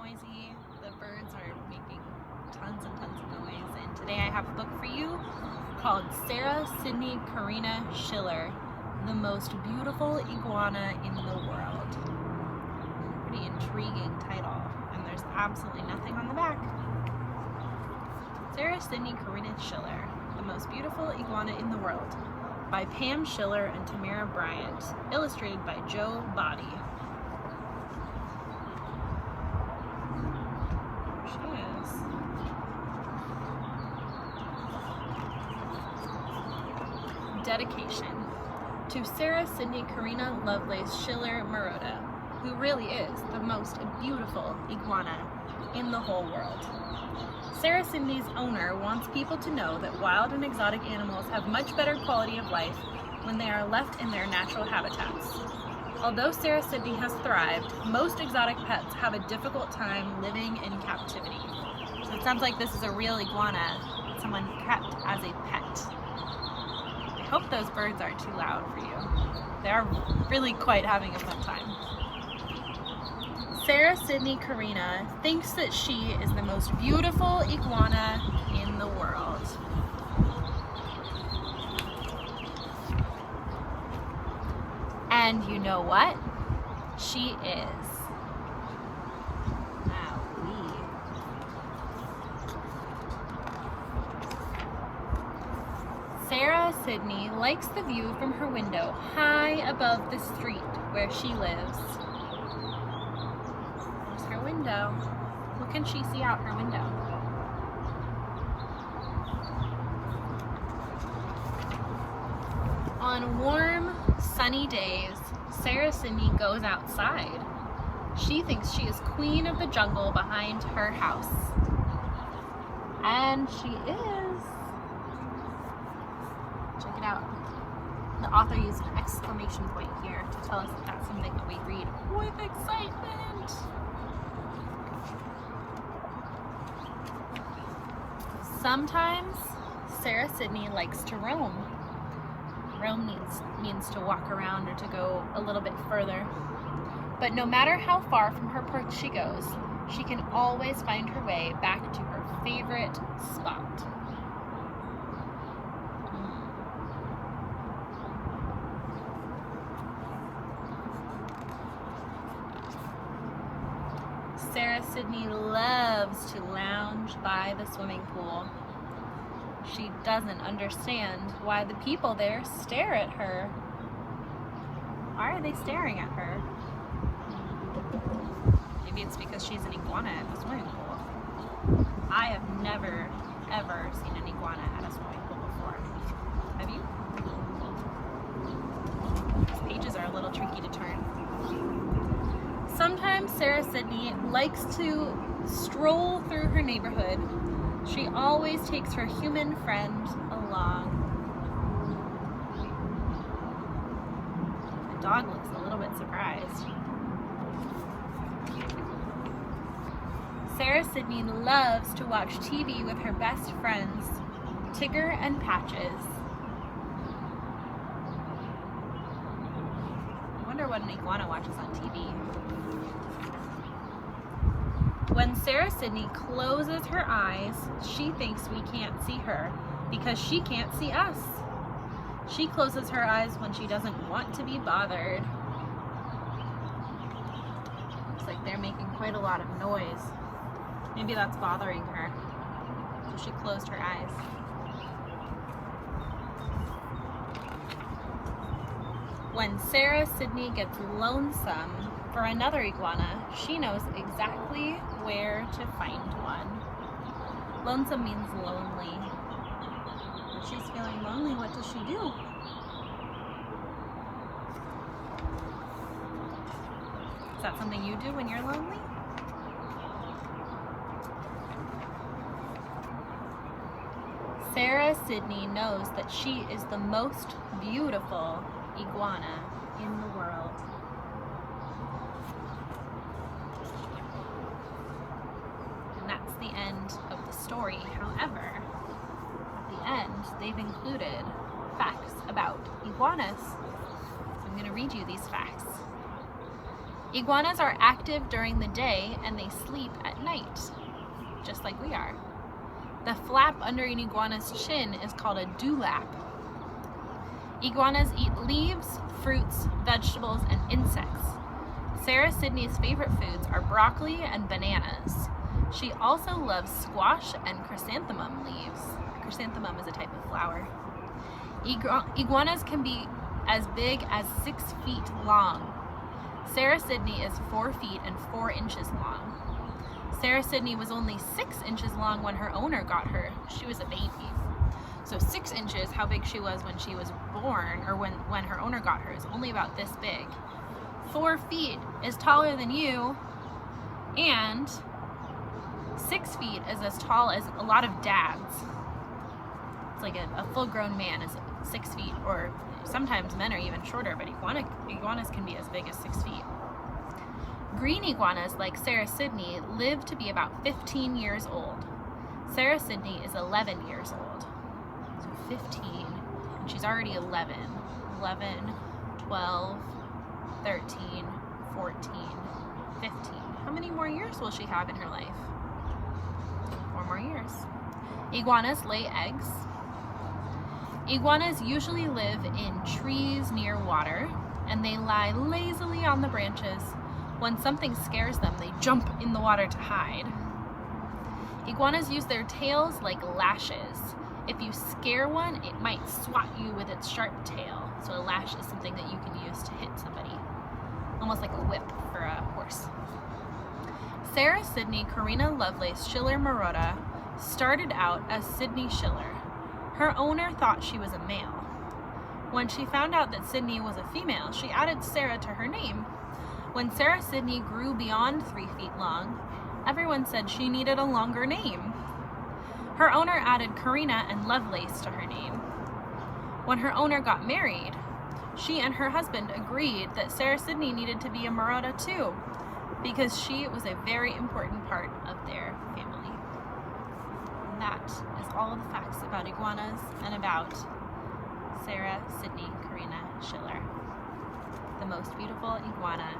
noisy. The birds are making tons and tons of noise. And today I have a book for you called Sarah Sydney Karina Schiller, The Most Beautiful Iguana in the World. Pretty intriguing title, and there's absolutely nothing on the back. Sarah Sydney Karina Schiller, The Most Beautiful Iguana in the World, by Pam Schiller and Tamara Bryant, illustrated by Joe Body. There she is. Dedication to Sarah Sydney Karina Lovelace Schiller Marotta, who really is the most beautiful iguana in the whole world. Sarah Sydney's owner wants people to know that wild and exotic animals have much better quality of life when they are left in their natural habitats. Although Sarah Sydney has thrived, most exotic pets have a difficult time living in captivity. So it sounds like this is a real iguana that someone kept as a pet. I hope those birds aren't too loud for you. They are really quite having a fun time. Sarah Sydney Karina thinks that she is the most beautiful iguana in the world. And you know what? She is. Sarah Sydney likes the view from her window high above the street where she lives. There's her window. What can she see out her window? On warm, sunny days, Sarah Sydney goes outside. She thinks she is queen of the jungle behind her house. And she is. Check it out. The author used an exclamation point here to tell us that that's something that we read with excitement. Sometimes Sarah Sydney likes to roam. Roam means to walk around or to go a little bit further. But no matter how far from her perch she goes, she can always find her way back to her favorite spot. Sarah Sydney loves to lounge by the swimming pool. She doesn't understand why the people there stare at her. Why are they staring at her? Maybe it's because she's an iguana at the swimming pool. I have never, ever seen an iguana at a swimming pool before. Have you? These pages are a little tricky to turn. Sometimes Sarah Sydney likes to stroll through her neighborhood. She always takes her human friend along. The dog looks a little bit surprised. Sarah Sydney loves to watch TV with her best friends, Tigger and Patches. I wonder what an iguana watches on TV. When Sarah Sydney closes her eyes, she thinks we can't see her because she can't see us. She closes her eyes when she doesn't want to be bothered. Looks like they're making quite a lot of noise. Maybe that's bothering her. So she closed her eyes. When Sarah Sydney gets lonesome for another iguana, she knows exactly where to find one. Lonesome means lonely. When she's feeling lonely, what does she do? Is that something you do when you're lonely? Sarah Sydney knows that she is the most beautiful iguana in the world. And that's the end of the story. However, at the end, they've included facts about iguanas. So I'm going to read you these facts. Iguanas are active during the day and they sleep at night, just like we are. The flap under an iguana's chin is called a dewlap. Iguanas eat leaves, fruits, vegetables, and insects. Sarah Sydney's favorite foods are broccoli and bananas. She also loves squash and chrysanthemum leaves. Chrysanthemum is a type of flower. Iguanas can be as big as 6 feet long. Sarah Sydney is 4 feet and 4 inches long. Sarah Sydney was only 6 inches long when her owner got her. She was a baby. So 6 inches, how big she was when she was born, or when her owner got her, is only about this big. 4 feet is taller than you, and 6 feet is as tall as a lot of dads. It's like a full-grown man is 6 feet, or sometimes men are even shorter, but iguanas can be as big as 6 feet. Green iguanas, like Sarah Sydney, live to be about 15 years old. Sarah Sydney is 11 years old. So 15, and she's already 11. 11, 12, 13, 14, 15. How many more years will she have in her life? 4 more years. Iguanas lay eggs. Iguanas usually live in trees near water, and they lie lazily on the branches. When something scares them, they jump in the water to hide. Iguanas use their tails like lashes. If you scare one, it might swat you with its sharp tail. So a lash is something that you can use to hit somebody. Almost like a whip for a horse. Sarah Sydney Karina Lovelace Schiller Marotta started out as Sydney Schiller. Her owner thought she was a male. When she found out that Sydney was a female, she added Sarah to her name. When Sarah Sydney grew beyond 3 feet long, everyone said she needed a longer name. Her owner added Karina and Lovelace to her name. When her owner got married, she and her husband agreed that Sarah Sydney needed to be a Marotta too, because she was a very important part of their family. And that is all of the facts about iguanas and about Sarah Sydney Karina Schiller, the most beautiful iguana